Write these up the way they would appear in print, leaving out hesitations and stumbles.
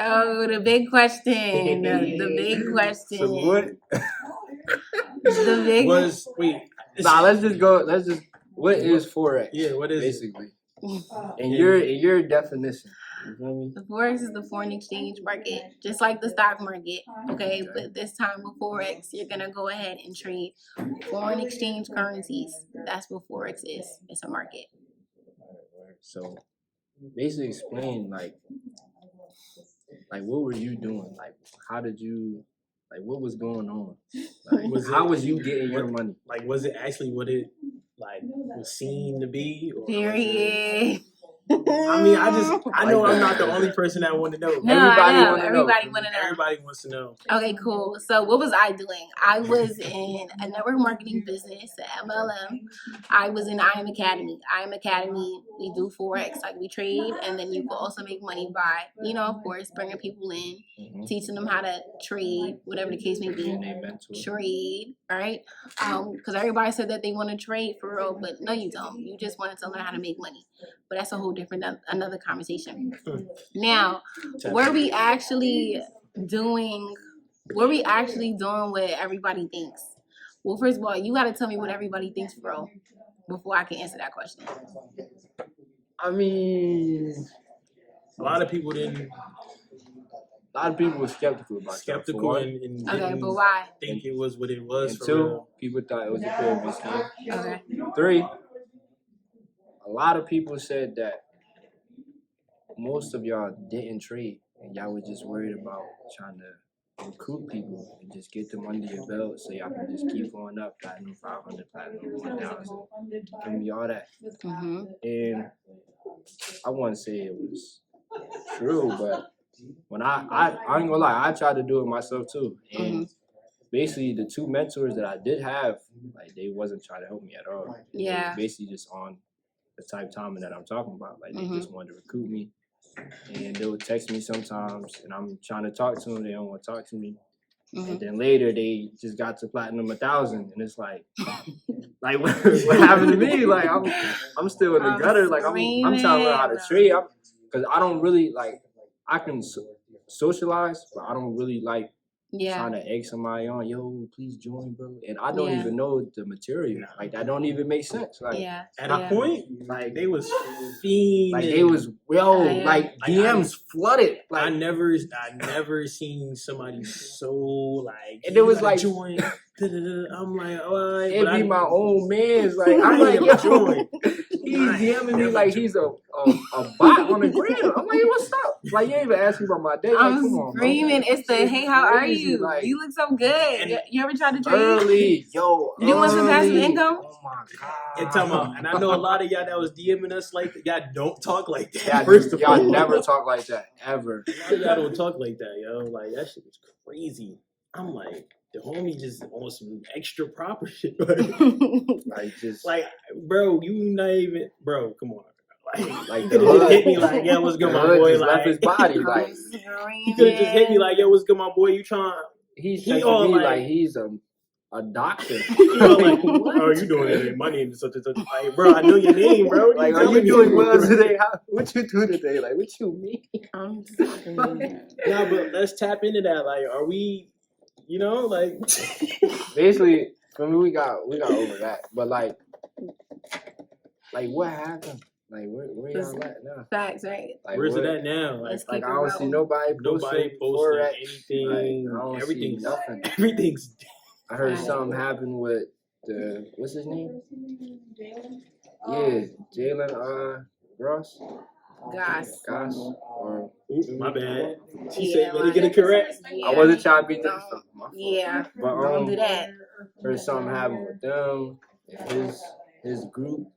Oh, the big question. The big question. So what? The big let's just what is Forex? Yeah, what is basically? In your definition. You feel me? The Forex is the foreign exchange market, just like the stock market. Okay, but this time with Forex, you're gonna go ahead and trade foreign exchange currencies. That's what Forex is. It's a market. So basically explain like what were you doing? Like how did you what was going on? Like, how was you getting your money? Like was it actually what it like was seen to be? Or Period. I mean, I know I'm not the only person that want to know. No, everybody want to know. Everybody wants to know. Okay, cool. So what was I doing? I was in a network marketing business at MLM. I was in IM Academy. IM Academy, we do Forex, like we trade, and then you can also make money by, of course, bringing people in, teaching them how to trade, whatever the case may be. Trade, right? Because everybody said that they want to trade for real, but no, you don't. You just wanted to learn how to make money. But that's a whole different, another conversation. Now, were we actually doing what everybody thinks? Well, first of all, you got to tell me what everybody thinks, bro, before I can answer that question. I mean, a lot of people were skeptical about it. Okay, but why? Think it was what it was. And two, people thought it was a pyramid scheme. Okay. 3, a lot of people said that most of y'all didn't trade and y'all were just worried about trying to recruit people and just get them under your belt so y'all can just keep going up, platinum 500, platinum 1000, and all that. And I wouldn't say it was true, but when I ain't gonna lie, I tried to do it myself too. And basically the 2 mentors that I did have, like they wasn't trying to help me at all. Yeah. They was basically just on the type of timing that I'm talking about. Like they just wanted to recruit me. And they would text me sometimes and I'm trying to talk to them, they don't want to talk to me. And then later they just got to platinum 1000 and it's like what happened to me? Like I'm still in the gutter. Like I'm trying to learn how to trade. Because I don't really I can socialize, but I don't really trying to egg somebody on, yo, please join, bro. And I don't even know the material. Like that don't even make sense. Like at a point, like they was fiending. Like they was like DMs flooded. Like I never seen somebody so like and it was like join. I'm like, all right. It'd be my own man's like I'm like, yo, he's DMing me like he's a bot on the gram. I'm like, what's up? Like you ain't even asking about my day. Like, I'm come on, screaming. Bro. It's the hey, how are you? Like, you look so good. You ever tried to trade? Early, you want some passive income? Oh my god! And I know a lot of y'all that was DMing us like that. Y'all don't talk like that. Yeah, first of all, y'all never talk like that ever. Y'all don't talk like that, yo. Like that shit was crazy. I'm like, the homie just on some extra proper shit. Like, bro, you not even, bro. Come on. Like the hood hit me like, yo, what's good, my boy? Like left his body, like he could have just hit me like, yo, what's good, my boy? You trying? He all like he's a doctor. Like, what? Oh, you doing it? My name is such and such. Like, bro, I know your name, bro. Like, are you doing well today? What you do today? Like, what you mean? Yeah, but let's tap into that. Like, are we? You know, like basically, for me, we got over that. But like what happened? Like where y'all at now? Facts, right? Like, where's it at now? Like I don't see nobody posting anything. Like, I don't see nothing. Everything's. I heard something happened with what's his name? Yeah, Jalen Ross. Goss. Or my bad. She said, "Let me get it correct." Yeah. I wasn't trying to be different. Yeah, but don't do that. Heard something happened with them. His group.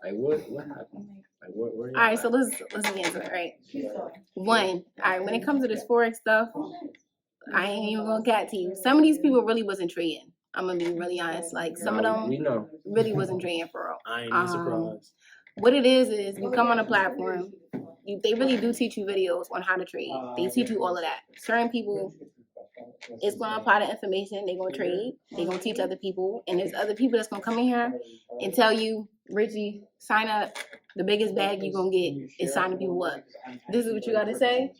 Like what happened? Like what? All right, so let's answer it. Right. One. All right. When it comes to this Forex stuff, I ain't even gonna cat to you. Some of these people really wasn't trading. I'm gonna be really honest. Like some of them really wasn't trading for real. I ain't even surprised. What it is you come on a platform. They really do teach you videos on how to trade. They teach you all of that. Certain people, it's going to apply the information. They're going to trade. They're going to teach other people. And there's other people that's going to come in here and tell you, Richie, sign up, The biggest bag you're going to get is signing people up. This is what you got to say.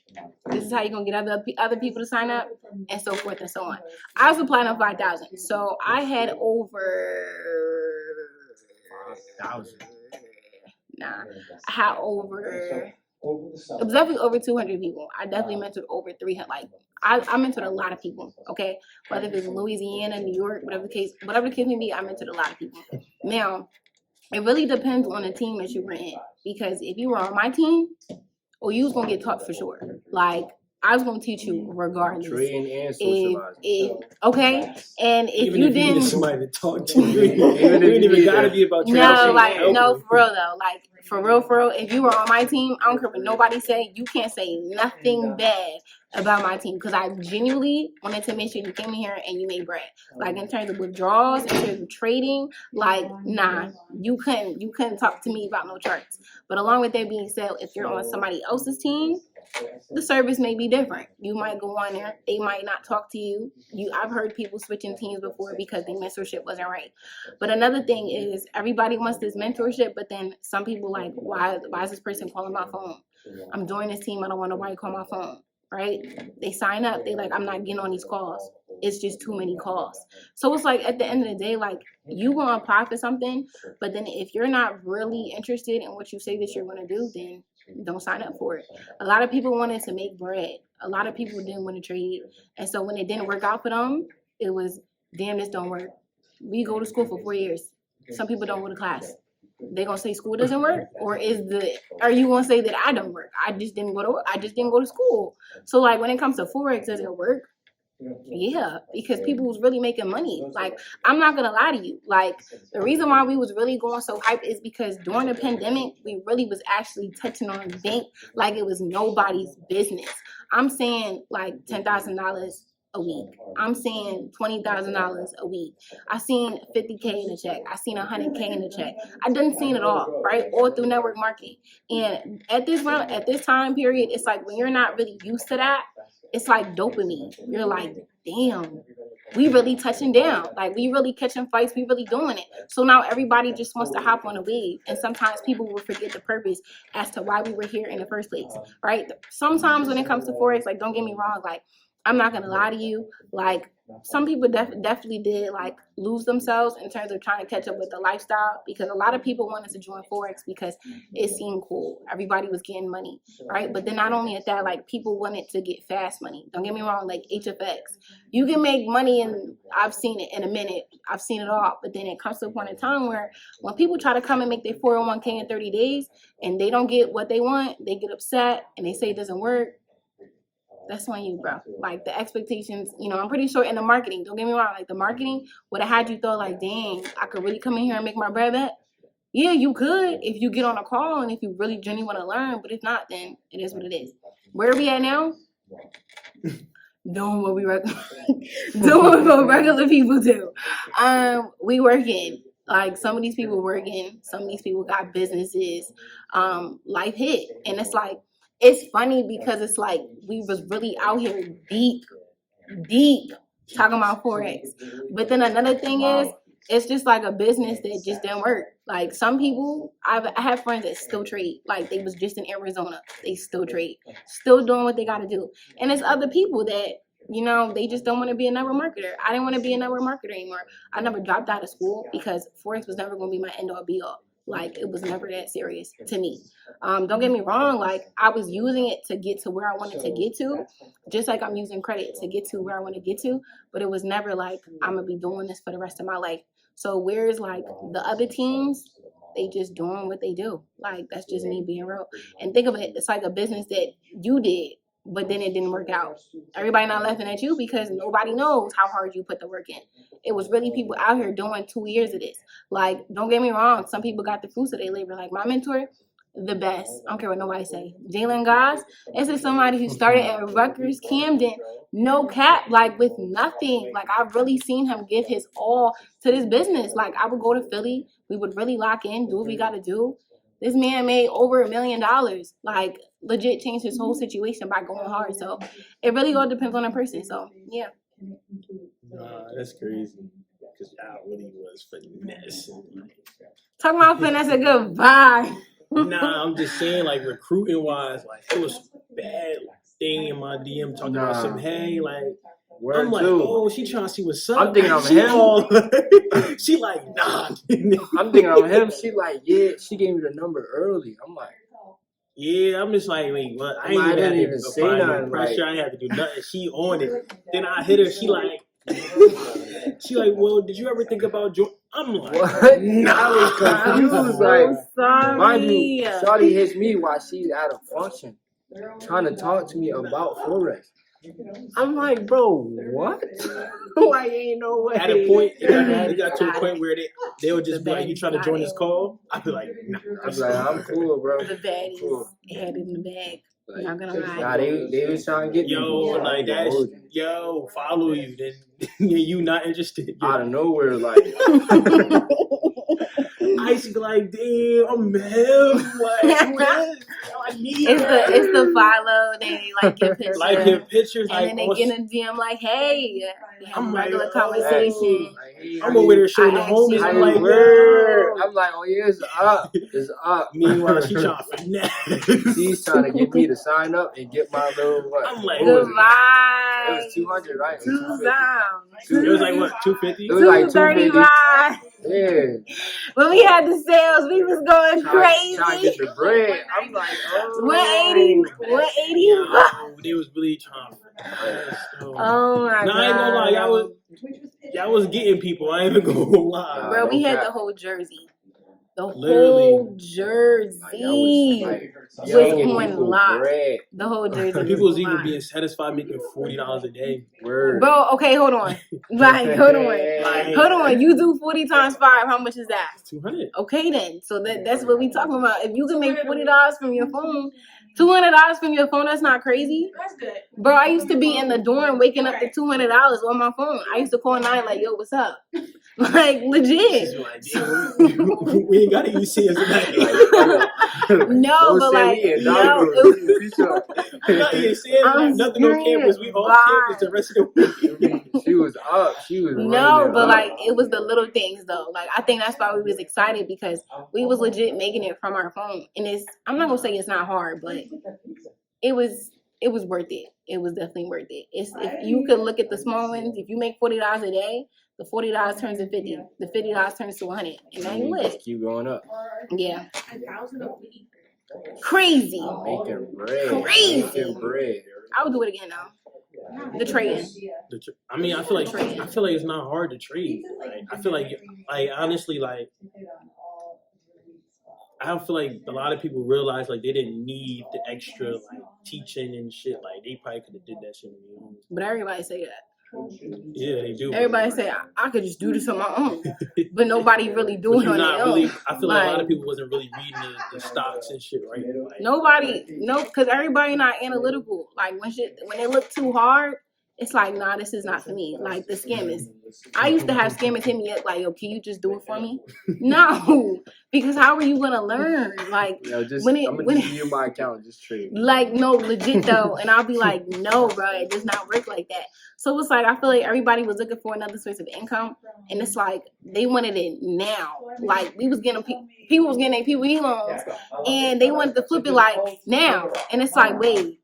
This is how you're going to get other people to sign up, and so forth and so on. I was applying on 5,000. So I had over 5,000. I had over. It was definitely over 200 people. I definitely mentored over 300. Like I mentored a lot of people. Okay, whether it's Louisiana, New York, whatever the case may be, I mentored a lot of people. Now, it really depends on the team that you were in, because if you were on my team, you was gonna get taught for sure. Like I was gonna teach you regardless. Trading and socializing. Okay, and if even you if didn't, need somebody to talk to, it ain't even gotta be about trading. No, for real though, like for real. If you were on my team, I don't care what nobody say. You can't say nothing bad about my team, because I genuinely wanted to make sure you came in here and you made bread. Like in terms of withdrawals, in terms of trading, like nah, you couldn't talk to me about no charts. But along with that being said, if you're on somebody else's team, the service may be different. You might go on there, they might not talk to you. I've heard people switching teams before because their mentorship wasn't right. But another thing is, everybody wants this mentorship, but then some people like, why is this person calling my phone? I'm joining this team, I don't want nobody to call my phone, right? They sign up, they like, I'm not getting on these calls. It's just too many calls. So it's like, at the end of the day, like, you want to apply for something, but then if you're not really interested in what you say that you're going to do, then don't sign up for it. A lot of people wanted to make bread. A lot of people didn't want to trade. And so when it didn't work out for them, it was, damn, this don't work. We go to school for 4 years. Some people don't go to class. They gonna say school doesn't work, or are you gonna say that I don't work? I just didn't go to school. So like when it comes to Forex, does it work? Yeah, because people was really making money. Like, I'm not gonna lie to you. Like, the reason why we was really going so hype is because during the pandemic, we really was actually touching on the bank like it was nobody's business. I'm saying like $10,000 a week. I'm saying $20,000 a week. I seen 50K in a check. I seen 100K in a check. I done seen it all, right? All through network marketing. And at this time period, it's like when you're not really used to that, it's like dopamine. You're like, damn, we really touching down. Like, we really catching fights. We really doing it. So now everybody just wants to hop on a wave. And sometimes people will forget the purpose as to why we were here in the first place, right? Sometimes when it comes to Forex, like, don't get me wrong, like, I'm not going to lie to you. Like, some people definitely did, like, lose themselves in terms of trying to catch up with the lifestyle, because a lot of people wanted to join Forex because it seemed cool. Everybody was getting money, right? But then not only at that, like, people wanted to get fast money. Don't get me wrong, like HFX. You can make money, and I've seen it in a minute. I've seen it all. But then it comes to a point in time where when people try to come and make their 401k in 30 days and they don't get what they want, they get upset and they say it doesn't work. That's on you, bro. Like, the expectations, I'm pretty sure in the marketing, don't get me wrong, like, the marketing would have had you thought, like, dang, I could really come in here and make my bread back. Yeah, you could if you get on a call and if you really genuinely want to learn. But if not, then it is what it is. Where are we at now? Doing what regular people do. We working. Like, some of these people working. Some of these people got businesses. Life hit. And it's like, it's funny because it's like we was really out here deep talking about Forex. But then another thing is, it's just like a business that just didn't work. Like, some people, I have friends that still trade. Like, they was just in Arizona. They still trade. Still doing what they got to do. And there's other people that, they just don't want to be a network marketer. I didn't want to be a network marketer anymore. I never dropped out of school because Forex was never going to be my end-all be-all. Like, it was never that serious to me. Don't get me wrong. Like, I was using it to get to where I wanted to get to, just like I'm using credit to get to where I want to get to. But it was never like, I'm going to be doing this for the rest of my life. So whereas, like, the other teams, they just doing what they do. Like, that's just me being real. And think of it, it's like a business that you did, but then it didn't work out. Everybody not laughing at you because nobody knows how hard you put the work in. It was really people out here doing 2 years of this. Like, don't get me wrong, some people got the fruits of their labor. Like, my mentor, the best. I don't care what nobody say. Jalen Goss, this is somebody who started at Rutgers, Camden, no cap, like, with nothing. Like, I've really seen him give his all to this business. Like, I would go to Philly, we would really lock in, do what we got to do. This man made over $1 million. Like, legit changed his whole situation by going hard. So it really all depends on the person. So yeah. That's crazy. Because y'all really was finesse. Talking about finesse, goodbye. Nah, I'm just saying, like, recruiting wise, like, it was bad thing in my DM talking about some, hey, like, I'm like, oh, she trying to see what's up. I'm thinking I'm him. She like, nah. I'm thinking I'm him. She like, yeah, she gave me the number early. I'm like, yeah, I'm just like, wait, what? I didn't even even have say to apply no nothing. pressure. Like, I ain't have to do nothing. She on it. Then I hit her. She like, well, did you ever think about joining? I'm like, what? Nah. I was confused. I'm so Like, sorry. mind you, Shawty hits me while she's at a function, trying to talk to me about Forex. I'm like, bro, what? Like, ain't no way. At a point, it got to a point where they'll just be like, you trying to join this call? I'd be like, nah. I'm cool, bro. The baddies had it in the bag. Like, Not gonna lie. nah, they was trying to get me. Like that. Follow you. Then you not interested. Out of nowhere, like. I used to be like, damn, I'm him. Like, it's the follow. They like your picture. Like your pictures. And like, then they get in the DM like, hey. We have a regular like, conversation. I'm over there showing the homies. I'm like, word. I'm like, oh yeah, it's up. It's up. Meanwhile, she trying to finesse. She's trying to get me to sign up and get my little what? I'm like, goodbye. It was 200, right? $2. It was like what, 250? It was like 235. Yeah. When we had the sales, we was going crazy. Trying to get the bread. I'm like, oh. 180. They was really trying to finesse. Oh my god. I ain't gonna lie, y'all was getting people. I ain't even gonna lie. Bro, we had the whole jersey. The whole jersey was on lock. The whole jersey. People was even being satisfied making $40 a day. Word. Bro, okay, hold on. Like, hold on. You do 40 times 5. How much is that? 200. Okay, then. So that's what we talking about. If you can make $40 from your phone, $200 from your phone, that's not crazy. That's good. Bro, I used to be in the dorm waking up to $200 on my phone. I used to call 9 like, yo, what's up? Like, legit. We ain't gotta use CS No, but like, no. Nothing on campus. We all campus the rest of the week. She was up. She was no, but like, it was the little things though. Like, I think that's why we was excited because we was legit making it from our phone. And I'm not gonna say it's not hard, but it was worth it. It was definitely worth it. If you could look at the small ones, if you make $40 a day, the $40 turns to 50. The $50 turns to 100, and now you lit. Keep going up. Yeah. Crazy. Making bread. Crazy. Making bread. I would do it again though. The trading. I mean, I feel like it's not hard to trade. Like, I feel like honestly, like, I feel like a lot of people realize like they didn't need the extra like teaching and shit. Like they probably could have did that shit on their own. But everybody say that. Yeah, they do. Everybody say I could just do this on my own, but nobody really do it on their own. I feel like a lot of people wasn't really reading the stocks and shit, right? Like, because everybody not analytical. Like when they look too hard, it's like, nah, this is not for me. Like the scammers. I used to have scammers hit me up like, yo, can you just do it for me? No, because how are you gonna learn? Like, I'm gonna give you my account, just trade. Like, no, legit though, and I'll be like, no, bro, it does not work like that. So it's like I feel like everybody was looking for another source of income, and it's like they wanted it now. Like we was getting people was getting their PPE loans, and they wanted to flip it like now, and it's like, wait,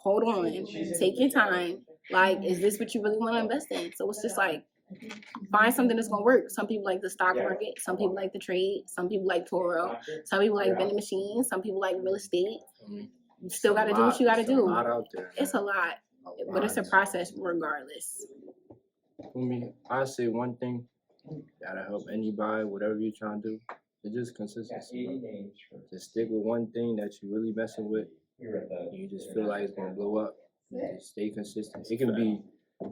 hold on, take your time. Like, is this what you really want to invest in? So it's just like, find something that's going to work. Some people like the stock market. Some people like the trade. Some people like Toro. Some people like vending machines. Some people like real estate. You still got to do what you got to do. It's a lot, but it's a process regardless. For me, I say one thing that'll help anybody, whatever you're trying to do, it's just consistency. Just stick with one thing that you're really messing with. You just feel like it's going to blow up. Just stay consistent. It can be,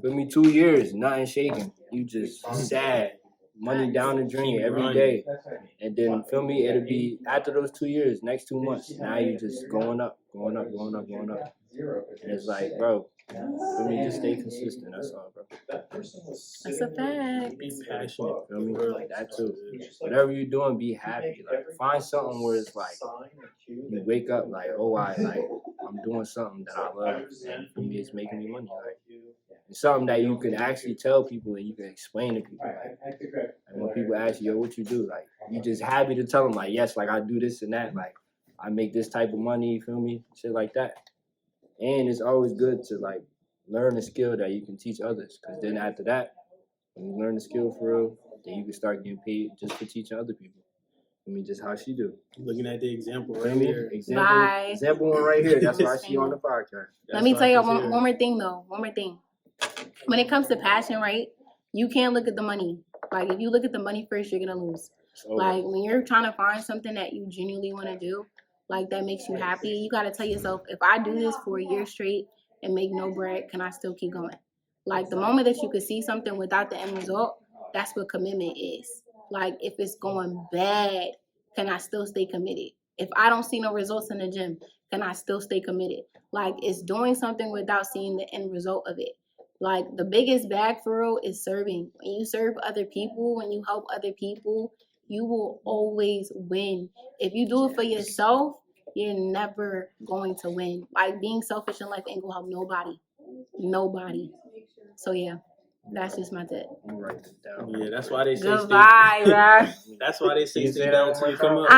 for me, 2 years, nothing shaking. You just sad, money down the drain every day. And then, feel me, it'll be after those 2 years, next 2 months, now you just going up. And it's like, bro, for me, just stay consistent. That's all, bro. That's a fact. Be passionate. Feel me? Like that too. Whatever you're doing, be happy. Like find something where it's like you wake up like, oh, I'm doing something that I love, and for me, it's making me money. Like it's something that you can actually tell people and you can explain to people. Like, and when people ask you, yo, what you do? Like, you just happy to tell them like, yes, like I do this and that, like I make this type of money, you feel me? Shit like that. And it's always good to like learn a skill that you can teach others. Cause then after that, when you learn the skill for real, then you can start getting paid just for teaching other people. I mean, just how she do. Looking at the example right here. Bye. Example one right here. That's why she on the podcast. Let me tell you one more thing though. One more thing. When it comes to passion, right? You can't look at the money. Like if you look at the money first, you're gonna lose. Like when you're trying to find something that you genuinely want to do, like that makes you happy, you gotta tell yourself, if I do this for a year straight and make no bread, can I still keep going? Like the moment that you could see something without the end result, that's what commitment is. Like if it's going bad, can I still stay committed? If I don't see no results in the gym, can I still stay committed? Like it's doing something without seeing the end result of it. Like the biggest bag for real is serving. When you serve other people, when you help other people, you will always win. If you do it for yourself, you're never going to win. Like being selfish in life ain't gonna help nobody. Nobody. So yeah, that's just my tip. Write it down. Yeah, that's why they say goodbye, bro. That's why they say stay down till you come up.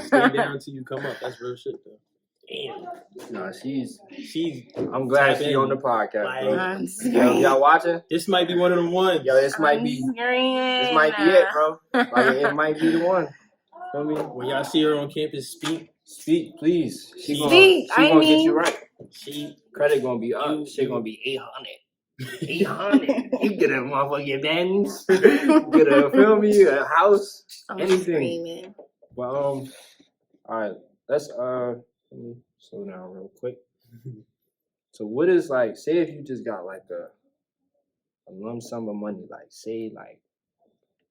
Stay down till you come up. That's real shit though. Damn. No, she's. I'm glad she's on the podcast, like, bro. Y'all watching? This might be one of them ones. Yo, this might be it, bro. Like it might be the one. Feel me? When y'all see her on campus, speak, please. She gonna get you right. Credit gonna be up. Shit gonna be 800. 800. You get a motherfucking Benz. Get a feel me, a house, anything. Screaming. But all right, let's let me slow down real quick. So what is like, say if you just got like a lump sum of money, like say like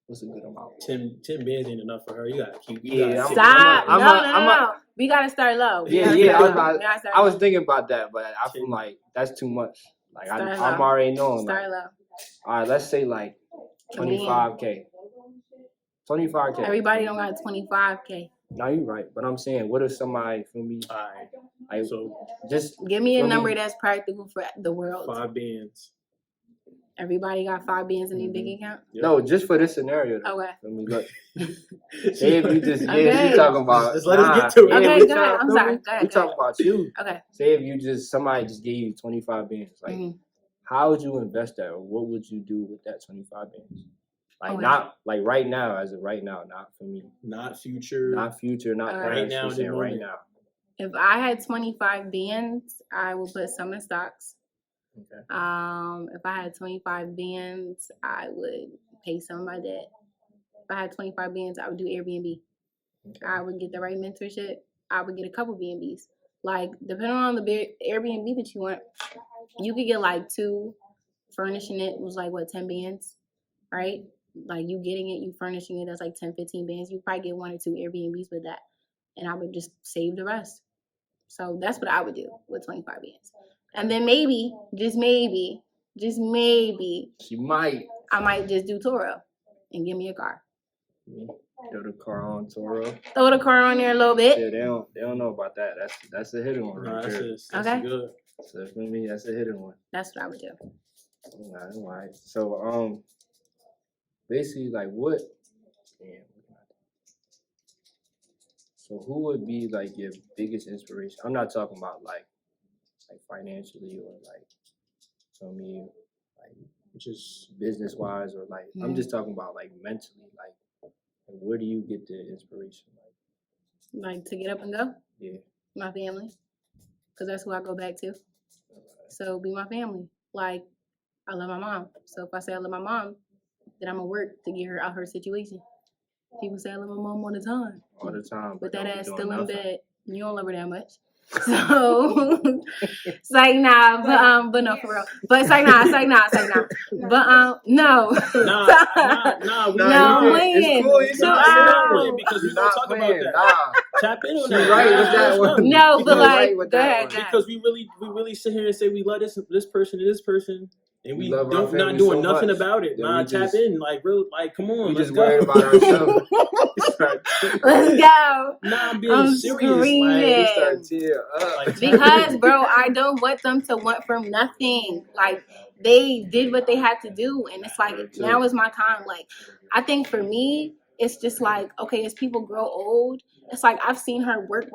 what's a good amount? 10 bands ain't enough for her. You gotta keep. Stop. No. We gotta start low. I was thinking about that, but I feel like that's too much. Like I'm already knowing. Start low. All right, let's say like 25K. 25K. Everybody don't got 25K. No, you're right. But I'm saying, what if somebody, feel me? All right. Like, so just give me a number that's practical for the world. 5 bands. Everybody got 5 bands in their bank account? Yep. No, just for this scenario. Though. Okay. Let me look. Say if you just, you talking about. Just let us get to it. Okay, go ahead. I'm sorry. Go ahead. We talking about you. Okay. Say if you somebody just gave you 25 bands. Like, how would you invest that? Or what would you do with that 25 bands? Like, not, like right now, as of right now, not for me. Not future. Not future, not past. Right now, right now. If I had 25 bands, I would put some in stocks. Okay. If I had 25 bands, I would pay some of my debt. If I had 25 bands, I would do Airbnb. Okay. I would get the right mentorship. I would get a couple B&Bs. Like, depending on the Airbnb that you want, you could get like 2. Furnishing it was like, 10 bands, right? Like, you getting it, you furnishing it, that's like 10, 15 bands. You probably get 1 or 2 Airbnbs with that. And I would just save the rest. So that's what I would do with 25 bands. And then maybe, just maybe, I might just do Toro and give me a car. Throw the car on Toro. Throw the car on there a little bit. Yeah, they don't know about that. That's a hidden one right there. That's good. So for me, that's a hidden one. That's what I would do. All right. So basically, like what? Damn. So who would be like your biggest inspiration? I'm not talking about like financially or like, for me, like just business wise or like I'm just talking about like mentally, like where do you get the inspiration? Like to get up and go? Yeah. My family, because that's who I go back to. So be my family. Like I love my mom. So if I say I love my mom, then I'm gonna work to get her out her situation. People say I love my mom all the time. All the time. But that ass still in bed. You don't love her that much. So it's like nah, but no, for real. But it's like nah. But no. Nah. I'm playing. It's cool. Because we don't talk about that. Nah. Tap in on that. Right with that one. No, but like, go ahead. Because we really sit here and say we love this person and this person. And we not doing so nothing much. about it. Nah, tap in. Like, real, like, come on. We just worried about ourselves. Let's go. Nah, I'm being serious. Like, because, bro, I don't want them to want from nothing. Like, they did what they had to do. And it's like, now is my time. Like, I think for me, it's just like, okay, as people grow old, it's like I've seen her work,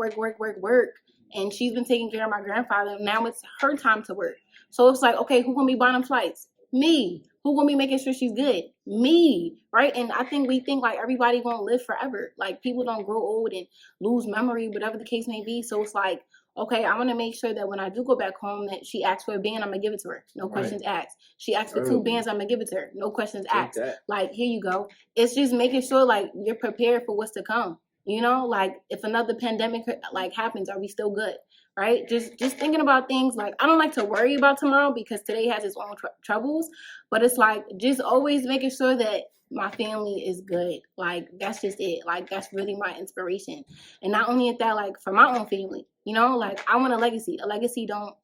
and she's been taking care of my grandfather. Now it's her time to work. So it's like, okay, who gonna be buying them flights? Me. Who gonna be making sure she's good? Me. Right? And I think we think like everybody gonna live forever. Like people don't grow old and lose memory, whatever the case may be. So it's like, okay, I want to make sure that when I do go back home, that she asks for a band, I'm gonna give it to her. No questions asked. She asks for 2 bands, I'm gonna give it to her. No questions asked. Like, here you go. It's just making sure like you're prepared for what's to come. You know, like if another pandemic like happens, are we still good? Right? Just thinking about things like, I don't like to worry about tomorrow because today has its own troubles, but it's like just always making sure that my family is good. Like that's just it. Like that's really my inspiration. And not only at that, like for my own family, you know, like I want a legacy. A legacy don't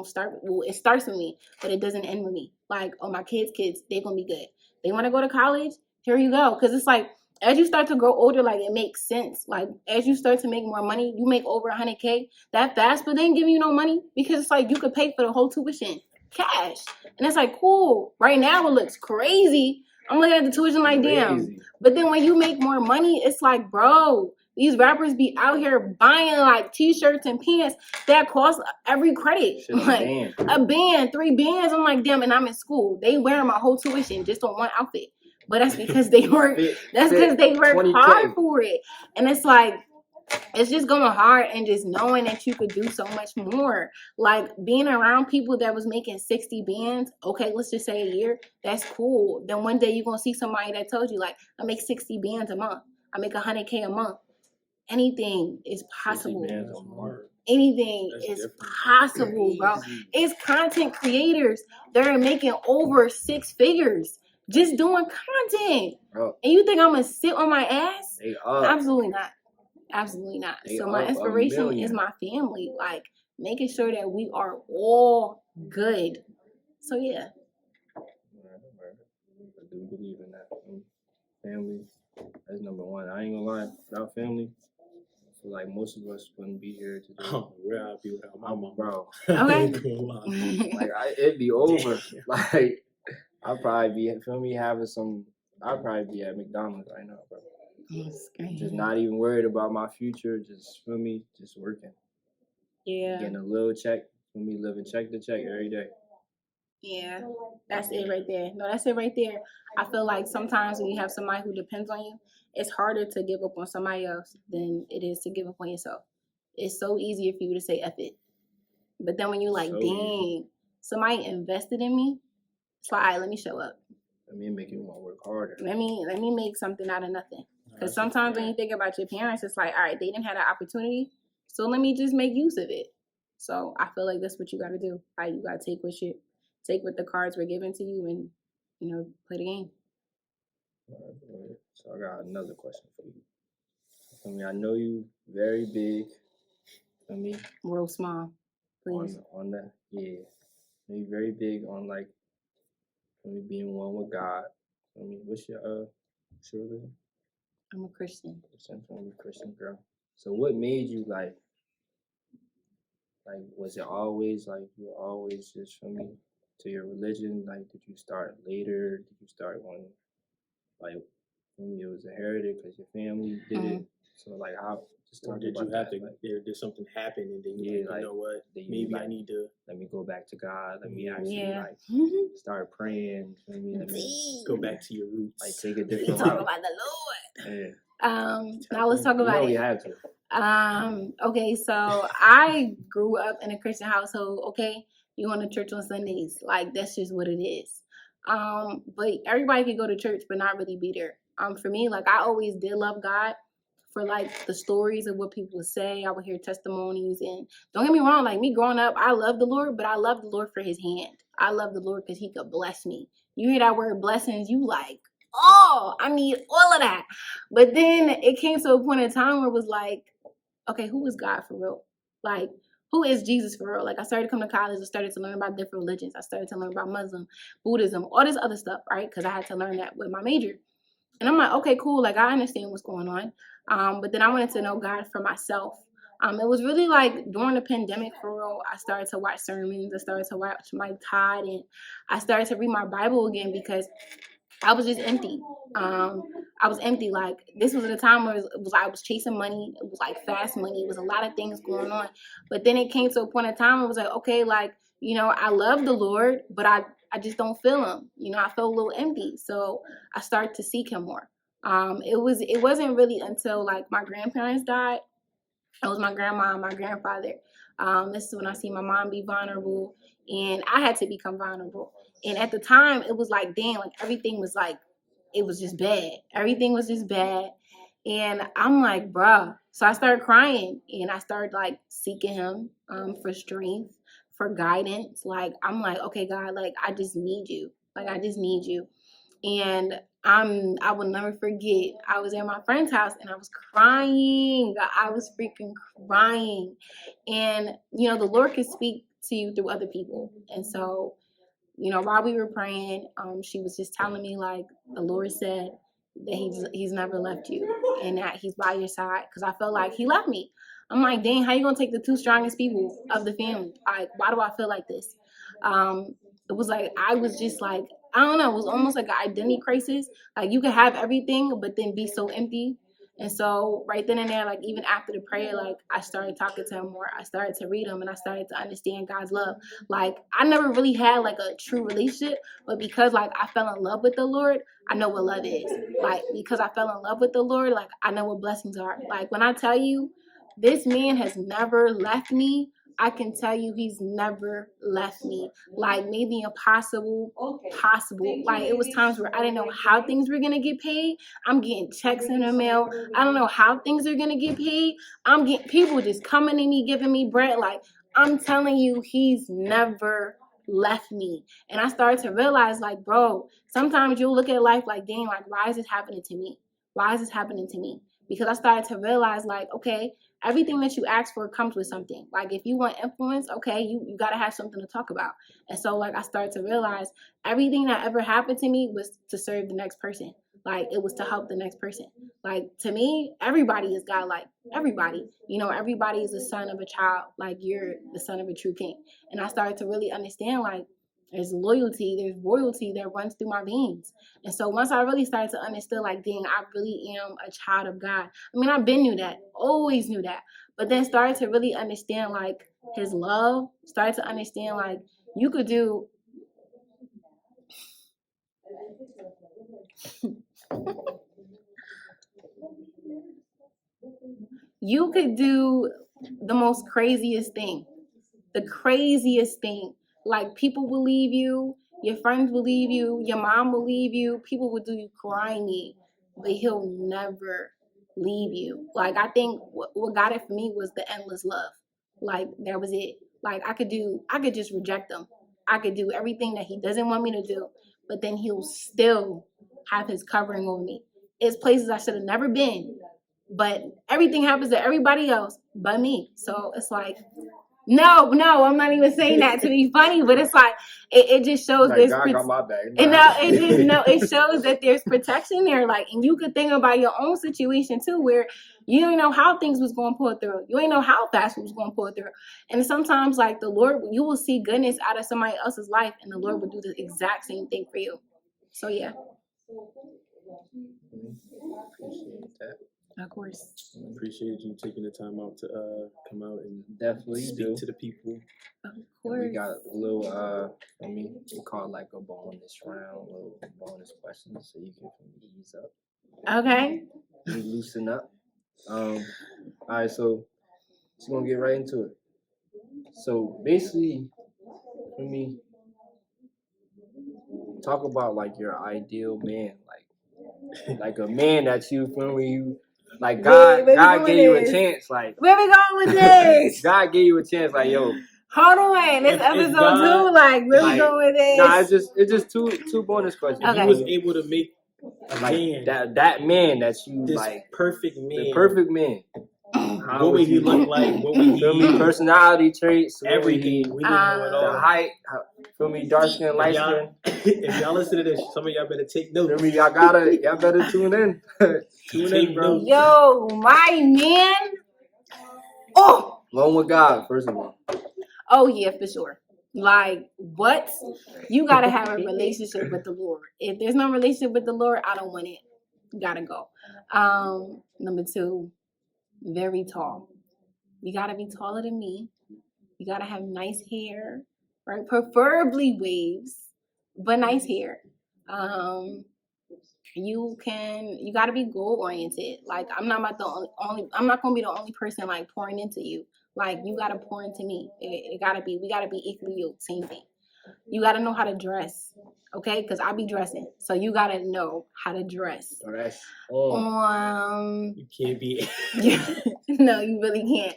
start, well, it starts with me, but it doesn't end with me. Like, oh, my kids, they're gonna be good. They want to go to college, here you go. Because it's like, as you start to grow older, like it makes sense. Like as you start to make more money, you make over 100K that fast, but they ain't giving you no money because it's like you could pay for the whole tuition cash. And it's like, cool. Right now it looks crazy. I'm looking at the tuition like, damn. But then when you make more money, it's like, bro, these rappers be out here buying like t-shirts and pants that cost every credit. Like a band, 3 bands. I'm like, damn, and I'm in school. They wearing my whole tuition just on one outfit. But that's because they work. That's because they work hard for it. And it's like, it's just going hard and just knowing that you could do so much more. Like being around people that was making 60 bands, okay, let's just say a year, that's cool. Then one day you're going to see somebody that told you, like, I make 60 bands a month. I make 100K a month. Anything is possible. Anything is possible, bro. It's content creators that are making over 6 figures just doing content. Bro. And you think I'm going to sit on my ass? Absolutely not. Absolutely not. So my inspiration is my family, like making sure that we are all good. So yeah. I do believe in that. Family, that's number one. I ain't gonna lie, without family, I feel like most of us wouldn't be here today. Oh, where I'd be without my mom, bro. Okay. Like it'd be over. Like I'd probably be, feel me, I'd probably be at McDonald's right now, bro. Just not even worried about my future. Just feel me, just working. Yeah. Getting a little check. Feel me, living check to check every day. Yeah, that's it right there. No, that's it right there. I feel like sometimes when you have somebody who depends on you, it's harder to give up on somebody else than it is to give up on yourself. It's so easier for you to say F it. But then when you like, dang, somebody invested in me, it's like, all right, let me show up. Let me make you want to work harder. Let me make something out of nothing. Because sometimes when you think about your parents, it's like, all right, they didn't have that opportunity, so let me just make use of it. So I feel like that's what you got to do. Right? You got to take what the cards were given to you and, you know, play the game. So I got another question for you. I mean, I know you very big. I mean, real small, please. On that, yeah. You very big on like, being one with God. I mean, what's your religion? I'm a Christian. I'm a Christian girl. So what made you like was it always like you were always just to your religion? Like, did you start later? Did you start when it was inherited because your family did it? So like how? Or did you have to? Did something happen and then you know what? Maybe I need to let me go back to God. Let me actually start praying. Let me go back to your roots. Like take a different talk about the Lord. Now let's talk about it. You have to. Okay, so I grew up in a Christian household. Okay, you going to church on Sundays, like that's just what it is. But everybody can go to church, but not really be there. For me, like I always did love God. For like the stories of what people would say, I would hear testimonies, and don't get me wrong, like me growing up, I love the Lord, but I love the Lord for His hand. I love the Lord because He could bless me. You hear that word blessings, you like, oh, I need all of that. But then it came to a point in time where it was like, okay, who is God for real? Like, who is Jesus for real? Like, I started to come to college, I started to learn about different religions. I started to learn about Muslim, Buddhism, all this other stuff, right? Because I had to learn that with my major. And I'm like, okay, cool. Like, I understand what's going on. But then I wanted to know God for myself. It was really like during the pandemic for real, I started to watch sermons. I started to watch Mike Todd, and I started to read my Bible again because I was just empty. I was empty. Like, this was at a time where I was chasing money. It was like fast money. It was a lot of things going on. But then it came to a point in time where it was like, okay, like, I love the Lord, but I just don't feel him. I felt a little empty. So I started to seek him more. It wasn't really until like my grandparents died. It was my grandma and my grandfather. This is when I see my mom be vulnerable, and I had to become vulnerable. And at the time, it was like, dang, like everything was like, it was just bad. Everything was just bad. And I'm like, bruh. So I started crying, and I started like seeking him for strength, for guidance. Like, I'm like, okay, God, like, I just need you. Like, I just need you. And I will never forget, I was at my friend's house and I was crying. I was freaking crying. And, the Lord can speak to you through other people. And so, while we were praying, she was just telling me, like, the Lord said that he's never left you and that he's by your side. Because I felt like he left me. I'm like, dang, how you going to take the two strongest people of the family? Like, why do I feel like this? It was like, I was just like, I don't know. It was almost like an identity crisis. Like, you could have everything, but then be so empty. And so right then and there, like, even after the prayer, like, I started talking to him more. I started to read him, and I started to understand God's love. Like, I never really had like a true relationship, but because like I fell in love with the Lord, I know what love is. Like, because I fell in love with the Lord, like, I know what blessings are. Like, when I tell you, this man has never left me, I can tell you he's never left me. Like, maybe impossible, possible. Like, it was times where I didn't know how things were going to get paid. I'm getting checks in the mail. I don't know how things are going to get paid. I'm getting people just coming to me, giving me bread. Like, I'm telling you, he's never left me. And I started to realize, like, bro, sometimes you'll look at life like, dang, like, why is this happening to me? Why is this happening to me? Because I started to realize, like, okay, everything that you ask for comes with something. Like, if you want influence, okay, you got to have something to talk about. And so, like, I started to realize everything that ever happened to me was to serve the next person. Like, it was to help the next person. Like, to me, everybody is God. Like, everybody. Everybody is the son of a child. Like, you're the son of a true king. And I started to really understand, like, there's loyalty, there's royalty that runs through my veins. And so once I really started to understand, like, dang, I really am a child of God. I mean, I've been knew that, always knew that. But then started to really understand, like, his love, started to understand, like, you could do you could do the most craziest thing. The craziest thing. Like, people will leave you, your friends will leave you, your mom will leave you, people will do you crying, but he'll never leave you. Like, I think what got it for me was the endless love. Like, that was it. Like, I could just reject him. I could do everything that he doesn't want me to do, but then he'll still have his covering over me. It's places I should have never been, but everything happens to everybody else but me. So it's like, no, I'm not even saying that to be funny, but it's like it just shows like, God got my back. It shows that there's protection there. Like, and you could think about your own situation too, where you didn't know how things was going to pull through. You ain't know how fast it was going to pull through. And sometimes, like, the Lord, you will see goodness out of somebody else's life, and the Lord will do the exact same thing for you. So yeah. Appreciate that. Of course. Appreciate you taking the time out to come out and definitely speak to the people. Of course. We got a little we call it like a bonus round, little bonus questions, so you can ease up. Okay. You loosen up. All right, so just gonna get right into it. So basically, for me, talk about like your ideal man, like a man that you feel you. Like, God gave you a chance. Like, where we going with this? God gave you a chance. Like, yo, hold on. This episode God, 2. Like, where we going with this? Nah, it's just two bonus questions. Okay. He was able to make like that man that you this like, perfect man. The perfect man. What would he look like? What would he? Personality traits, everything. We didn't know it all. The height. Feel me? Dark skin, light skin. If y'all listen to this, some of y'all better take notes. Feel me? Y'all better tune in. Tune in, bro. Yo, my man. Oh, Along with God, first of all. Oh yeah, for sure. Like, what? You gotta have a relationship with the Lord. If there's no relationship with the Lord, I don't want it. Gotta go. Number 2, very tall. You gotta be taller than me. You gotta have nice hair, right? Preferably waves, but nice hair. You gotta be goal oriented. Like, I'm not about I'm not gonna be the only person like pouring into you. Like, you gotta pour into me. We gotta be equally yoked. Same thing. You gotta know how to dress, okay? Because I be dressing, so you gotta know how to dress. You can't be. No, you really can't.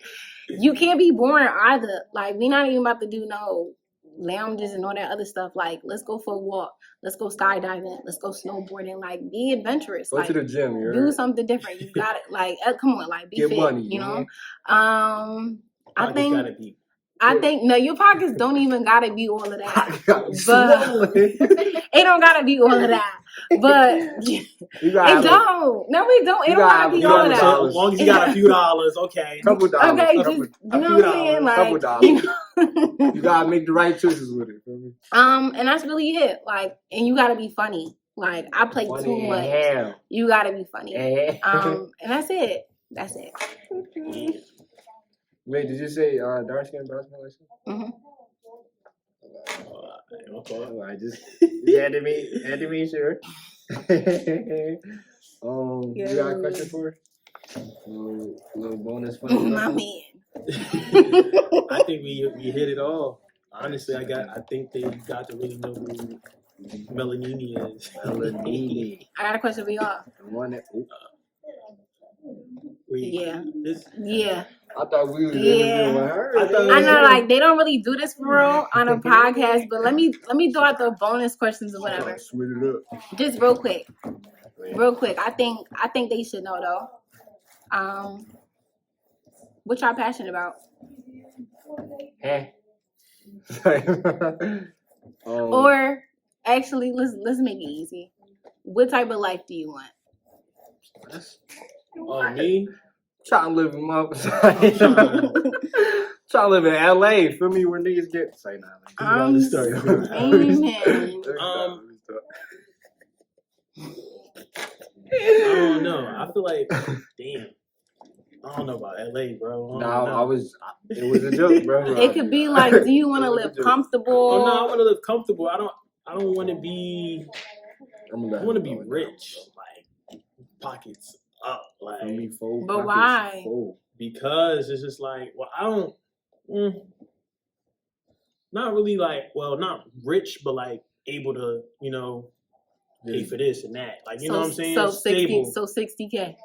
You can't be boring either. Like, we not even about to do no lounges and all that other stuff. Like, let's go for a walk. Let's go skydiving. Let's go snowboarding. Like, be adventurous. Go like, to the gym. Do something different. You got it. Like, come on. Like, be get fit. Money, you know. I think no, your pockets don't even gotta be all of that. But it don't gotta be all of that. But it don't. No, it don't. It don't gotta be all of that. As long as you got a few dollars, okay. Couple dollars. Okay, just you know what I'm saying? Like, couple dollars. You gotta make the right choices with it. And that's really it. Like, and you gotta be funny. Like, I play funny too much. Hell. You gotta be funny. And that's it. That's it. Wait, did you say dark skin, brown skin? Mm-hmm. I just had to be sure. You got a question for us? Little bonus fun. My man. I think we hit it all. Honestly, I think they got to really know who Melanene is. Melanene. I got a question for y'all. The one that. Yeah. I thought we were interviewing her. I know, like, they don't really do this for real on a podcast, but let me throw out the bonus questions or whatever. Sweet it up. Just real quick. I think they should know though. What y'all passionate about? Or actually, let's make it easy. What type of life do you want? Me? Trying to live in trying to live in LA. Feel me? Where niggas get say nah. Amen. I don't know. I feel like, damn. I don't know about LA, bro. It was a joke, bro. It could be like, do you want to live comfortable? Oh no, I want to live comfortable. I don't want to be. I want to be rich, like pockets up, like. But why? Because it's just like, well, I don't. Not really like, well, not rich, but like able to, pay for this and that. Like, you know what I'm saying? So stable. 60K.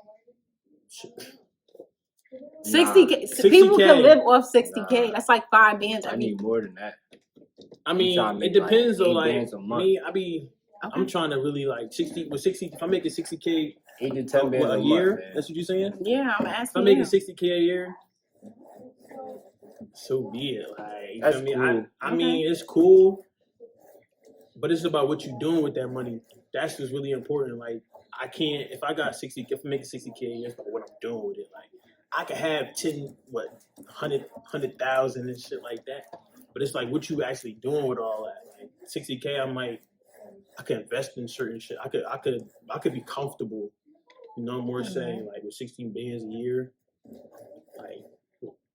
60K. People can live off 60K. That's like 5 bands. I need more than that. I mean, it depends though. Like me, I'm trying to really like 60. With 60, if I'm making 60K 8 to 10 bands a year, that's what you're saying? Yeah, I'm asking. If I'm making 60K a year, so be it. Like, you that's feel me? Cool. I mean, it's cool, but it's about what you're doing with that money. That's what's really important. Like, I can't, if I'm making 60K a year, it's about what I'm doing with it. Like, I could have 100,000 and shit like that. But it's like what you actually doing with all that. Like 60K, I could invest in certain shit. I could be comfortable. You know what I'm more saying? Like with 16 bands a year. Like,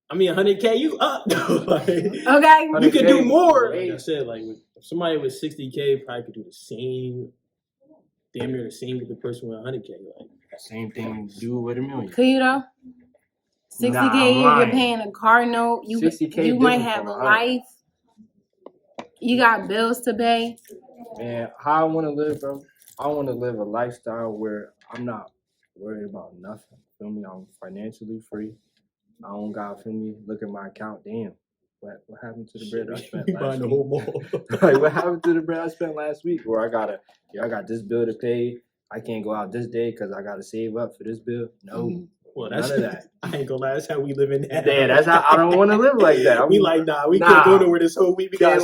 I mean 100K, you up though. Like, okay. You could do more. Like I said, like with somebody with 60K probably could do the same, damn near the same with the person with 100K. Like same thing you do with $1 million. Could you though? 60K, you're paying a car note. You might have a life. You got bills to pay. Man, how I want to live, bro. I want to live a lifestyle where I'm not worried about nothing. Feel me? I'm financially free. I don't got, feel me? Look at my account. Damn, what happened to the bread I spent last week? The whole mall. Like, what happened to the bread I spent last week? Or I got this bill to pay. I can't go out this day because I got to save up for this bill. No. Mm-hmm. Well, none of that. I ain't gonna lie. That's how we live in that. Yeah, that's how I don't want to live like that. We can't go nowhere this whole week. We got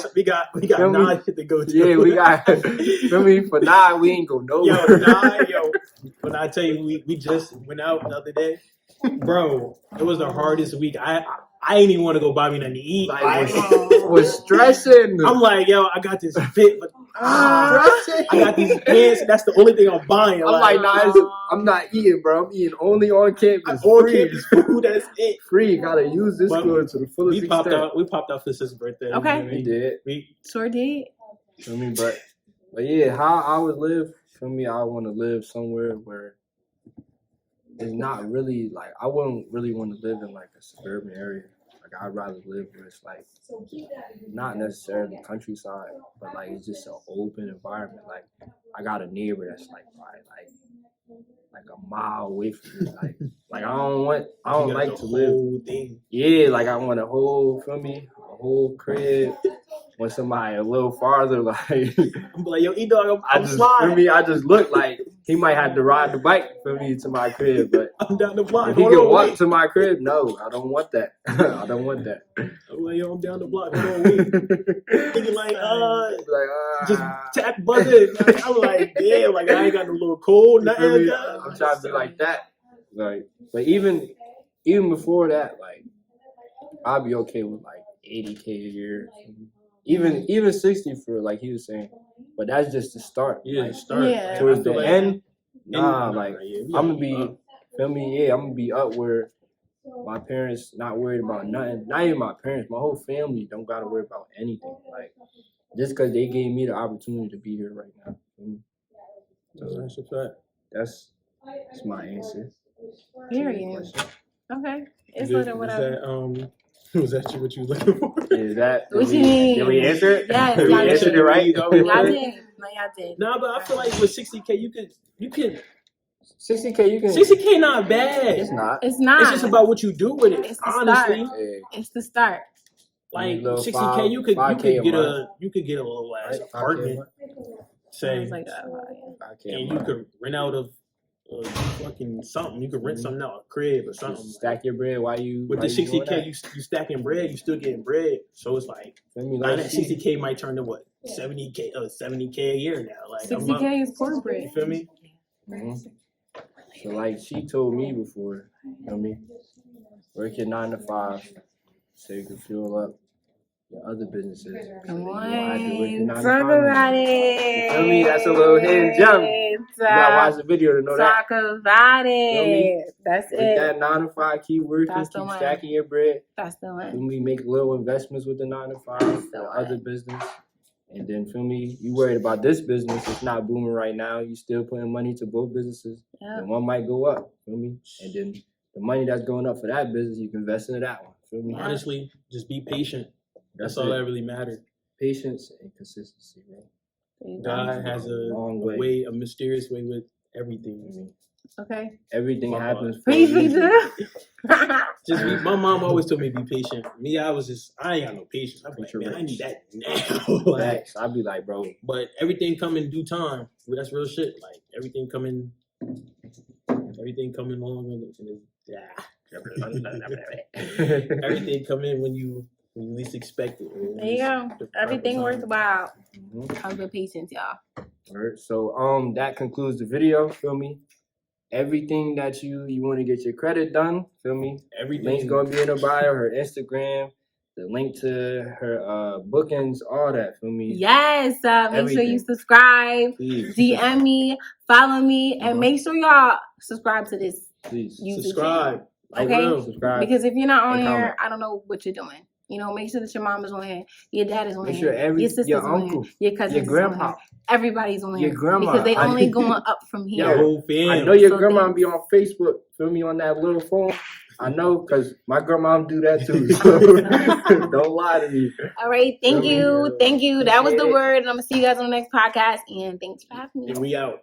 9 shit to go to. Yeah, we got. Feel me? For 9, we ain't go nowhere. Yo, when I tell you we just went out the other day, bro, it was the hardest week. I ain't even want to go buy me nothing to eat. Like, was stressing. I'm like, yo, I got this fit, but I got these pants. That's the only thing I'm buying. I'm like, nah, I'm not eating, bro. I'm eating only on campus. On campus food, that's it. Free, gotta use this food to the fullest extent. We popped out for his birthday. Okay. You know we did. We sure did. I mean, but yeah, how I would live, for me, I want to live somewhere where it's not really, like, I wouldn't really want to live in, like, a suburban area. Like, I'd rather live where it's, like, not necessarily countryside, but, like, it's just an open environment. Like, I got a neighbor that's, like, probably, like a mile away from me. Like I don't like to live. Yeah, like I want a whole crib. Want somebody a little farther, like I'm like, yo, E-Dog, I'm sliding. For me, I just look like he might have to ride the bike for me to my crib, but I'm down the block. If he can walk to my crib, no, I don't want that. I don't want that. I'm like, yo, I'm down the block. Hold on, wait. Thinking like, just tap buzzer. I'm like, damn, like I ain't got no little cold, nothing. I'm trying to be like that. Like, but even before that, like, I'd be okay with like $80K a year. Even 60 for, like he was saying, but that's just the start. Yeah, like, start. Yeah. Towards the end, I'm gonna be, feel me? Yeah, I'm gonna be up where my parents not worried about nothing. Not even my parents, my whole family don't gotta worry about anything. Like, just because they gave me the opportunity to be here right now. So that's a fact. That's my answer. Period. Okay. It's like whatever. Was that what you was looking for? Is that? What you mean? Did we answer it? Yes, did we answer it right? Y'all did. No, y'all did. Nah, but I feel like with 60K, you can. 60K, you can. 60K not bad. It's not. It's not. It's just about what you do with it. It's the honestly. Start. It's the start. Like 60K, you could get a little ass apartment. Say, and you could rent out of fucking something. You could rent something out, a crib or something. Stack your bread while you. With the 60K, you stacking bread, you still getting bread. So it's like, now that 60K might turn to what? 70K a year now. Like 60K is corporate. You feel me? Mm-hmm. So like she told me before, you know me, work your 9 to 5 so you can fuel up your other businesses. Come on, talk about it. You feel me? That's a little hidden gem. You gotta watch the video to know talk that. Talk about it. That's with it. That 9 to 5, keep working, keep stacking your bread. That's the one. Feel me? Make little investments with the 9 to 5 for other business. And then, feel me, you worried about this business, it's not booming right now. You still putting money to both businesses. Yep. And one might go up, feel me? And then the money that's going up for that business, you can invest into that one, feel me? Honestly, just be patient. That's all that really matters. Patience and consistency, bro. God has a mysterious way with everything. Okay. Everything happens for you. My mom always told me to be patient. Me, I ain't got no patience. I'm like, man, I need that now. Like, I'd be like, bro. But everything come in due time. That's real shit. Like everything coming along everything come in when you least expect it. There you go. Everything worthwhile. Have good patience, y'all. All right. So that concludes the video. Feel me? Everything that you want to get your credit done, feel me? Everything. Link's gonna be in her bio, her Instagram, the link to her bookings, all that, feel me? Yes. Make sure you subscribe, please. DM me, follow me, and make sure y'all subscribe to this. Please YouTube subscribe. Channel. Okay? Subscribe. Because if you're not on here, I don't know what you're doing. You know, make sure that your mom is on here, your dad is on here, your sister's your on uncle, here, your cousin, your grandpa, everybody's on here, your grandma, because they only going up from here. Your whole family. I know your grandma be on Facebook, feel me, on that little phone. I know, because my grandma do that too. So don't lie to me. All right, thank you. That was the word, and I'm gonna see you guys on the next podcast. And thanks for having me. And we out.